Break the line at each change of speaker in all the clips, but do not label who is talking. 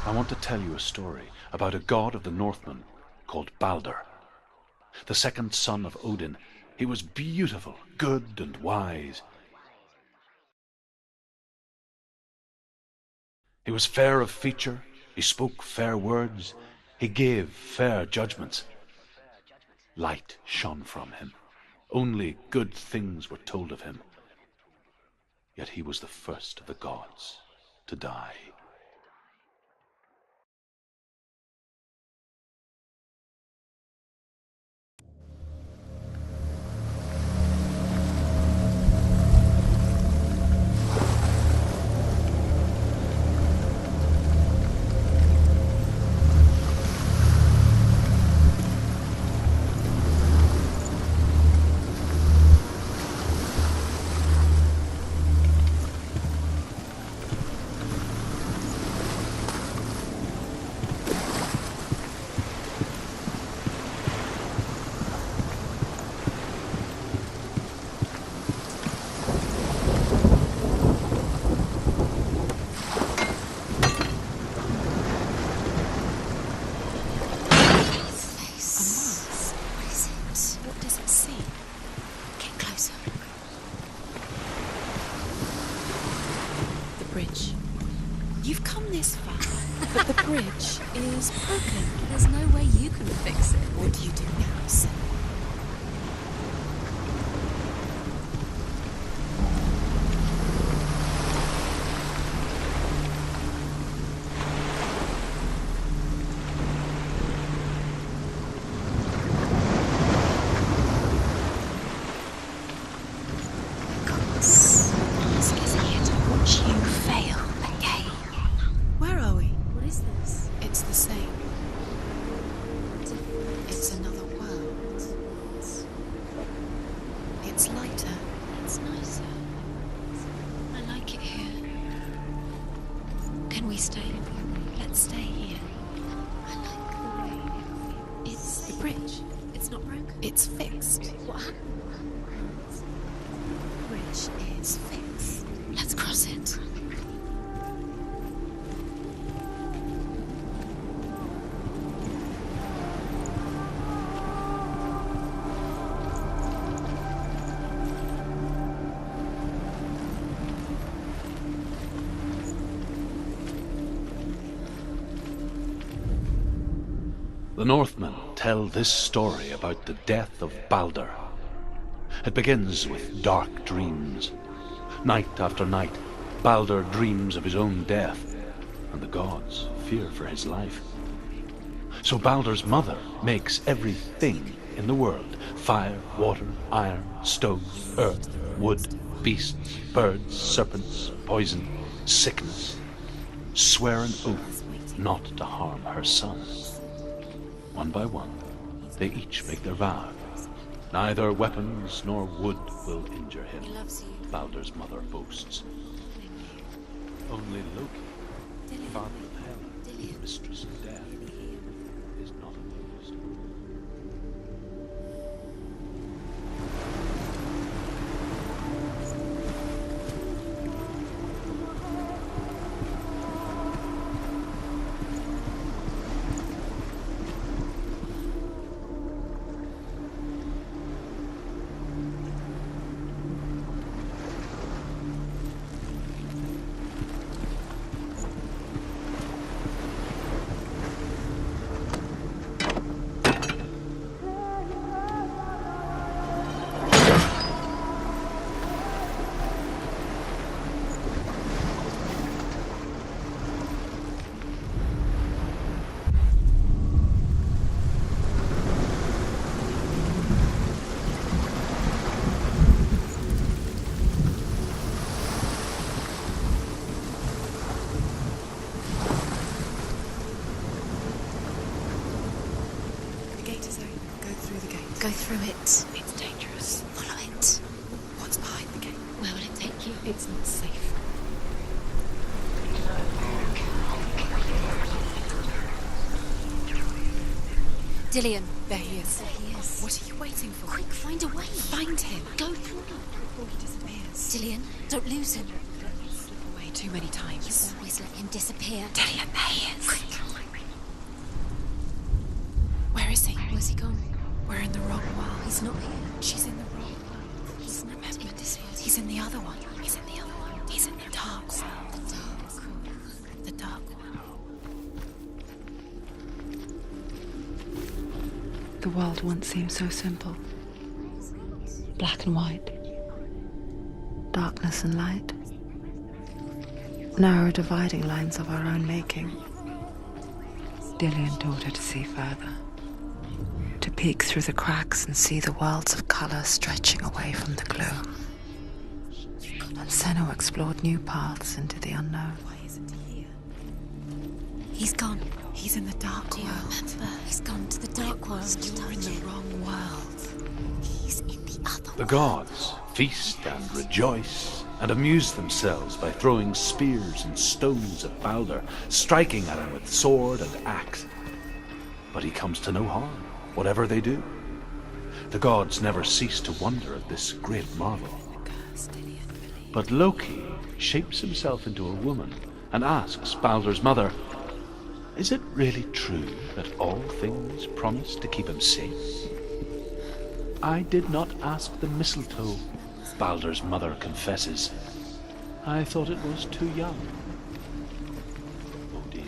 I want to tell you a story about a god of the Northmen called Balder. The second son of Odin. He was beautiful, good, and wise. He was fair of feature, he spoke fair words, he gave fair judgments. Light shone from him. Only good things were told of him. Yet he was the first of the gods to die.
You've come this far, but the bridge is broken. There's no way you can fix it. What do you do now, Senua?
The Northmen tell this story about the death of Balder. It begins with dark dreams. Night after night, Balder dreams of his own death, and the gods fear for his life. So Balder's mother makes everything in the world: fire, water, iron, stones, earth, wood, beasts, birds, serpents, poison, sickness, swear an oath not to harm her son. One by one, they each make their vow. Neither weapons nor wood will injure him, Balder's mother boasts. Only Loki, father of Hela, mistress of death, is not amused.
Go through it. It's dangerous. Follow it. What's behind the gate? Where will it take you? It's not safe. Dillion. There he is. There he is. What are you waiting for? Quick, find a way. Find him. Go through before he disappears. Dillion, don't lose him. Slip away. me too many times.
You always let him disappear.
Dillian, there he is. Quick. Where is he?
Where's he gone?
We're in the wrong world.
He's not here.
She's in the wrong world.
He's not in this world.
He's in the other one. He's in the other one. He's in the dark world.
The dark world.
The dark world. The world once seemed so simple. Black and white. Darkness and light. Narrow dividing lines of our own making. Dillian taught her to see further. To peek through the cracks and see the worlds of colour stretching away from the gloom. And Senua explored new paths into the unknown. Why isn't he here?
He's gone.
He's in the dark
Do you
world.
remember? He's gone to the dark world.
You're in the wrong world.
He's in the other
The gods feast and rejoice and amuse themselves by throwing spears and stones at Balder, striking at him with sword and axe. But he comes to no harm, whatever they do. The gods never cease to wonder at this great marvel. But Loki shapes himself into a woman and asks Balder's mother, "Is it really true that all things promise to keep him safe?" "I did not ask the mistletoe," Balder's mother confesses. "I thought it was too young." Oh dear.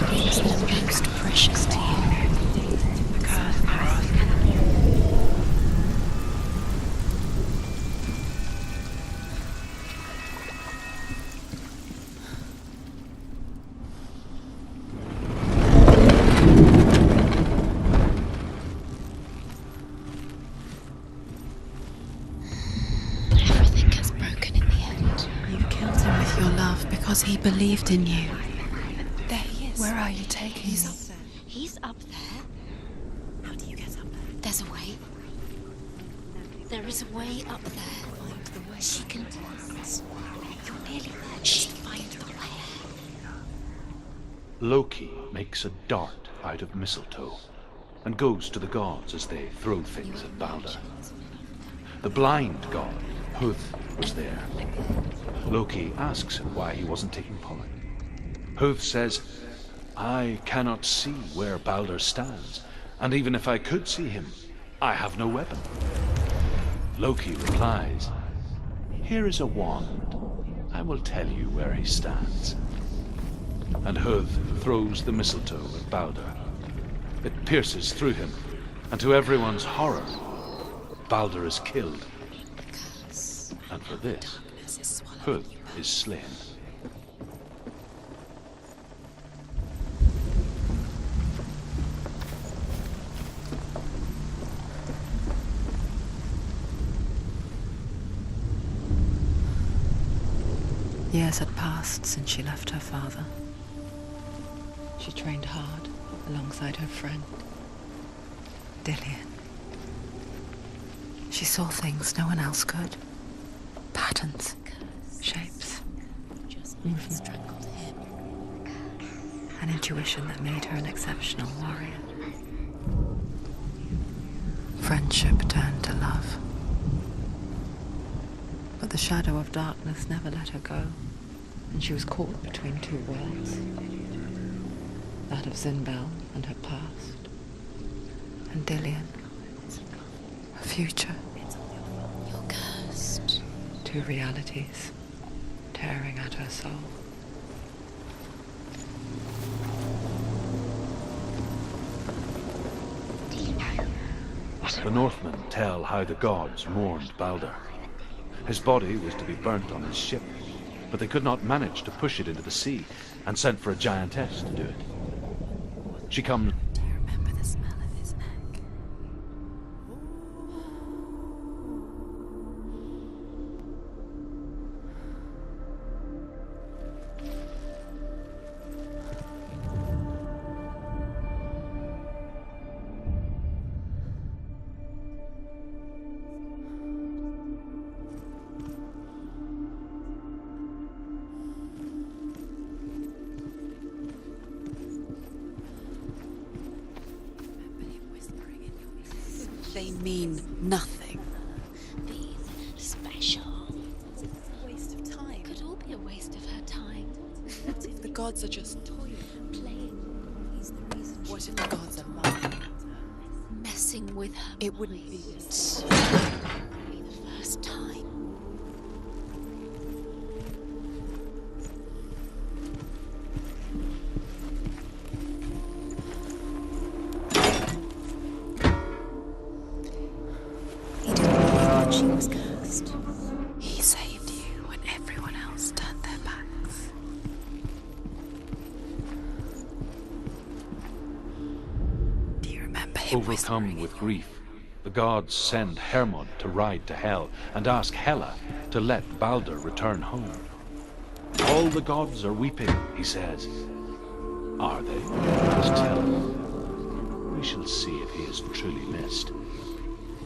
He's the most precious to you. Everything gets broken in the end.
You killed him with your love because he believed in you. There he is. Where are you taking me?
He's up there.
How do you get up there?
There's a way. There is a way up there.
Find the way.
She can dance. You're nearly there. She can find the way.
Loki makes a dart out of mistletoe and goes to the gods as they throw things at Balder. The blind god, Huth, was there. Loki asks him why he wasn't taking part. Huth says, "I cannot see where Balder stands, and even if I could see him, I have no weapon." Loki replies, "Here is a wand. I will tell you where he stands." And Huth throws the mistletoe at Balder. It pierces through him, and to everyone's horror, Balder is killed. And for this, Huth is slain.
Years had passed since she left her father. She trained hard alongside her friend, Dillian. She saw things no one else could. Patterns, shapes, movement. An intuition that made her an exceptional warrior. Friendship turned to love. But the shadow of darkness never let her go, and she was caught between two worlds. That of Zinbel and her past, and Dillian, her future.
You're cursed.
Two realities tearing at her soul.
The Northmen tell how the gods mourned Balder. His body was to be burnt on his ship, but they could not manage to push it into the sea, and sent for a giantess to do it. She comes.
Do you remember the smell of his neck? They mean nothing.
Being special.
A waste of time.
Could all be a waste of her time.
What if the gods are just toying?
Playing. He's the reason.
What if the gods are lying?
Messing with her.
It wouldn't be
It would be the first time.
He didn't believe that she was cursed. He saved you when everyone else turned their backs. Do you remember him
Overcome with grief, the gods send Hermod to ride to Hell and ask Hela to let Balder return home. All the gods are weeping, he says. Are they? Asked Hela. We shall see if he is truly missed.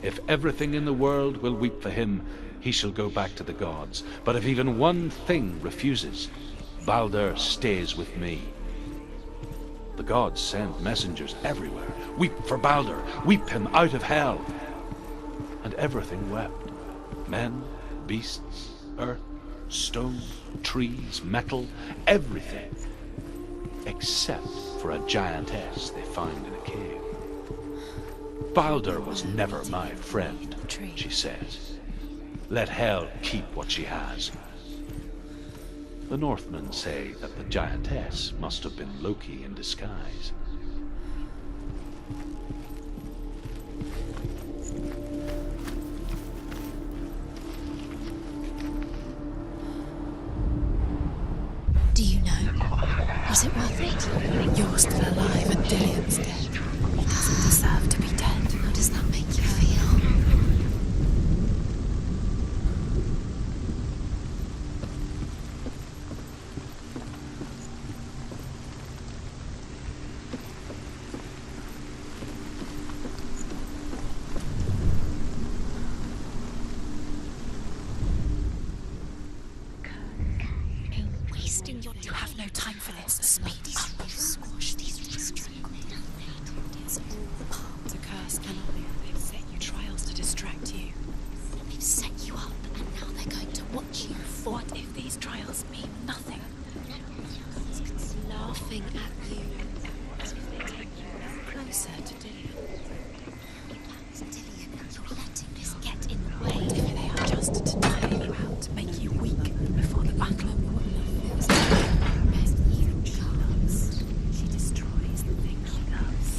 If everything in the world will weep for him, he shall go back to the gods. But if even one thing refuses, Balder stays with me. The gods send messengers everywhere. Weep for Balder, weep him out of hell. And everything wept. Men, beasts, earth, stone, trees, metal, everything. Except for a giantess they find in a cave. Balder was never my friend, she says. Let Hel keep what she has. The Northmen say that the giantess must have been Loki in disguise.
Do you know? Was it worth it?
You're still alive and Dillian's dead. He doesn't deserve to be dead.
How does that make you feel? You're wasting your time.
You have no time for this. Speed up.
You squash these restraints. It's all part.
The curse cannot be. They've set you trials to distract you.
They've set you up, and now they're going to watch you fall.
What if these trials mean nothing?
Laughing at you.
As if they take you closer to Dillian.
Dillian, you're letting this get in the
What
way.
if they are just to tire you out, to make you weak before the battle? She destroys the thing she loves.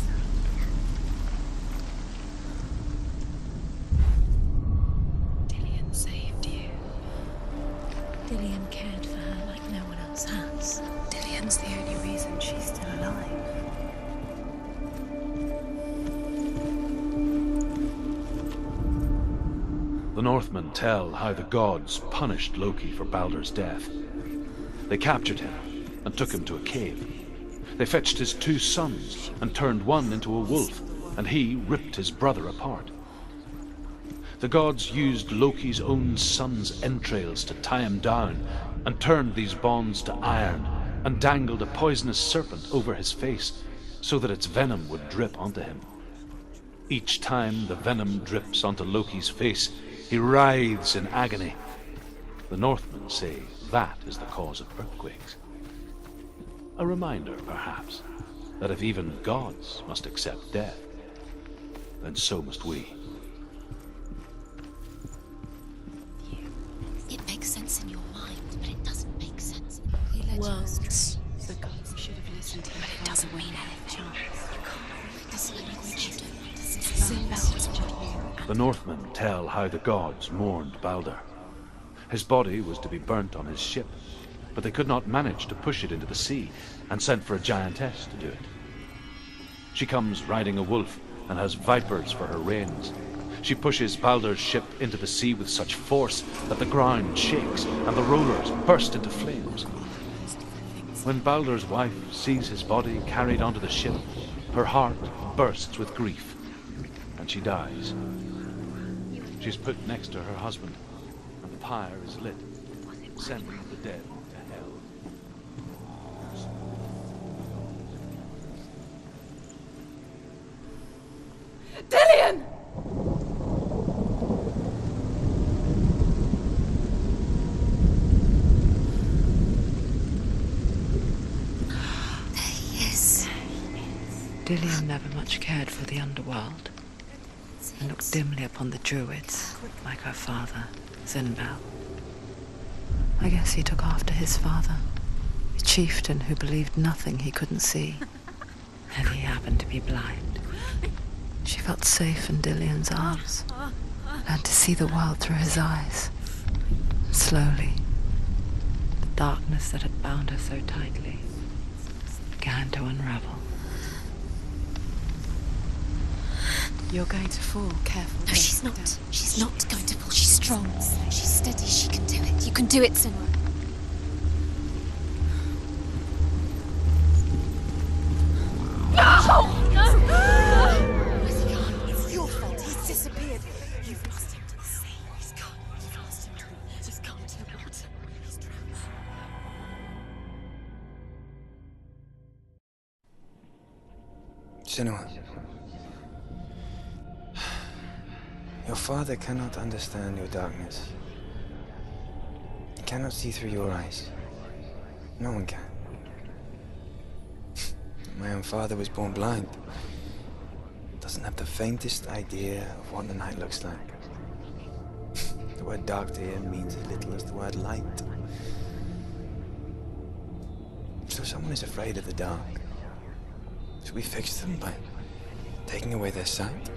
Dillian saved you.
Dillian cared for her like no one else has.
Dillian's the only reason she's still alive.
The Northmen tell how the gods punished Loki for Balder's death. They captured him and took him to a cave. They fetched his 2 sons and turned one into a wolf, and he ripped his brother apart. The gods used Loki's own son's entrails to tie him down and turned these bonds to iron and dangled a poisonous serpent over his face so that its venom would drip onto him. Each time the venom drips onto Loki's face, he writhes in agony. The Northmen say that is the cause of earthquakes. A reminder, perhaps, that if even gods must accept death, then so must we.
It makes sense in your mind, but it doesn't make sense.
Worlds. The gods should have listened to him.
But it doesn't mean anything. This language you don't understand.
The Northmen tell how the gods mourned Balder. His body was to be burnt on his ship, but they could not manage to push it into the sea and sent for a giantess to do it. She comes riding a wolf and has vipers for her reins. She pushes Balder's ship into the sea with such force that the ground shakes and the rollers burst into flames. When Balder's wife sees his body carried onto the ship, her heart bursts with grief, and she dies. She's put next to her husband, and the pyre is lit, sending the dead to hell.
Dillian! Dillion never much cared for the underworld and looked dimly upon the druids, like her father, Zinbel. I guess he took after his father, a chieftain who believed nothing he couldn't see, and he happened to be blind. She felt safe in Dillion's arms, learned to see the world through his eyes. And slowly, the darkness that had bound her so tightly began to unravel. You're going to fall, careful.
No, she's not. She's not going to fall. She's strong. She's steady. She can do it. You can do it, Senua. No! No! Where's he gone? It's your fault. He's disappeared. You've lost him to the sea. He's gone. You've lost him to the sea. Just gone to the water. He's drowned.
Senua. Your father cannot understand your darkness. He cannot see through your eyes. No one can. My own father was born blind. Doesn't have the faintest idea of what the night looks like. The word dark to him means as little as the word light. So someone is afraid of the dark. Should we fix them by taking away their sight?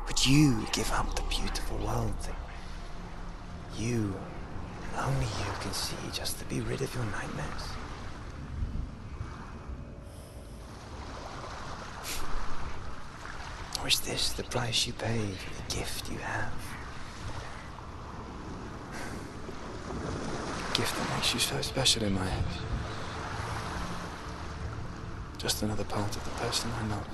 Would you give up the beautiful world that you, and only you, can see just to be rid of your nightmares? Or is this the price you pay for the gift you have? A gift that makes you so special in my eyes. Just another part of the person I love.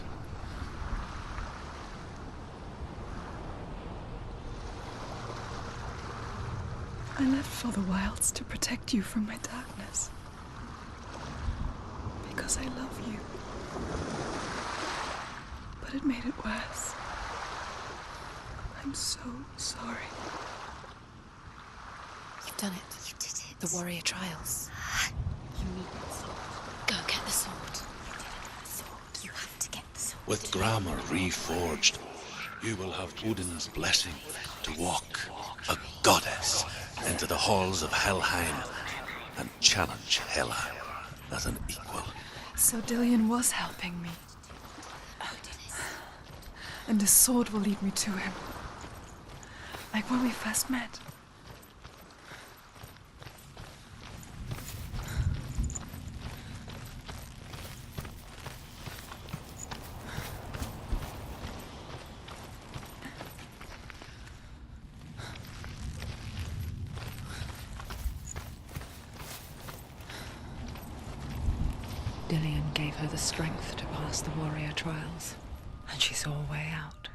I left for the wilds to protect you from my darkness. Because I love you. But it made it worse. I'm so sorry.
You've done it. You did it. The warrior trials. You need the sword. Go get the sword. You did it. The sword. You have to get the sword.
With Gramr reforged, you will have Odin's blessing to walk, a goddess, into the halls of Helheim and challenge Hela as an equal.
So Dillion was helping me. And the sword will lead me to him. Like when we first met.
Dillion gave her the strength to pass the warrior trials, and she saw a way out.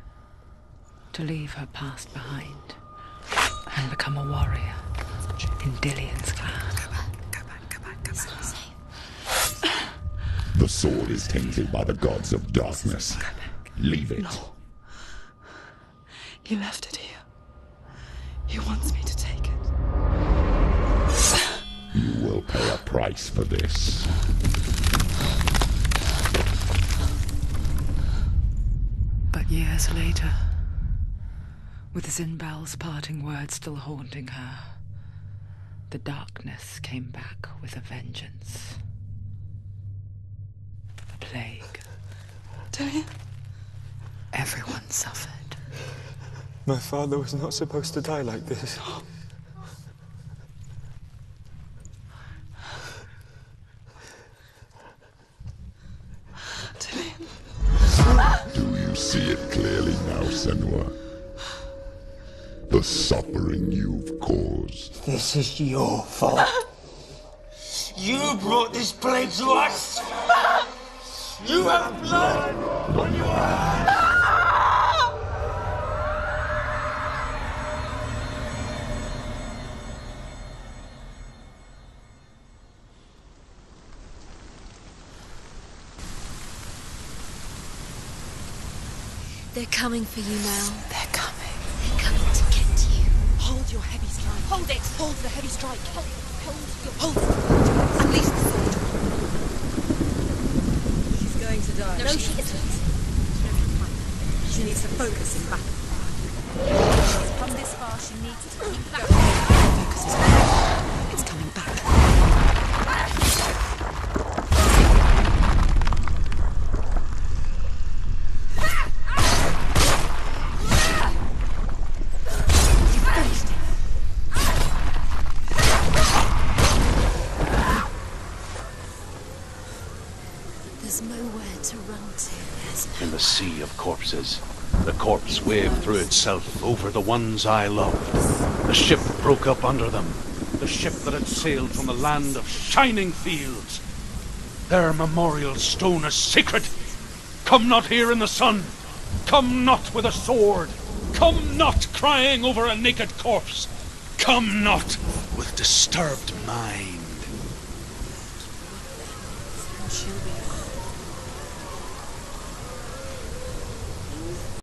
To leave her past behind and become a warrior in Dillion's clan.
Go back. It's not safe.
The sword is tainted by the gods of darkness. Leave it.
No. He left it here. He wants me to take it.
You will pay a price for this.
But years later, with Zinbel's parting words still haunting her, the darkness came back with a vengeance. The plague.
Dillion?
Everyone suffered.
My father was not supposed to die like this.
Dillion?
Do you see it clearly now, Senua? The suffering you've caused.
This is your fault. You brought this plague to us. You have blood on your hands.
They're coming for you now.
They're coming.
They're coming to get you.
Hold your heavy strike.
Hold it.
Hold the heavy strike.
Hold your...
Hold. Unleash the sword.
focusing back. She's come this far, she needs to keep going. Focus is back. It's coming back. You finished it. There's nowhere to run to. There's no.
In the sea of corpses, the corpse waved through itself over the ones I loved. The ship broke up under them. The ship that had sailed from the land of shining fields. Their memorial stone is sacred. Come not here in the sun. Come not with a sword. Come not crying over a naked corpse. Come not with disturbed mind.
And she'll be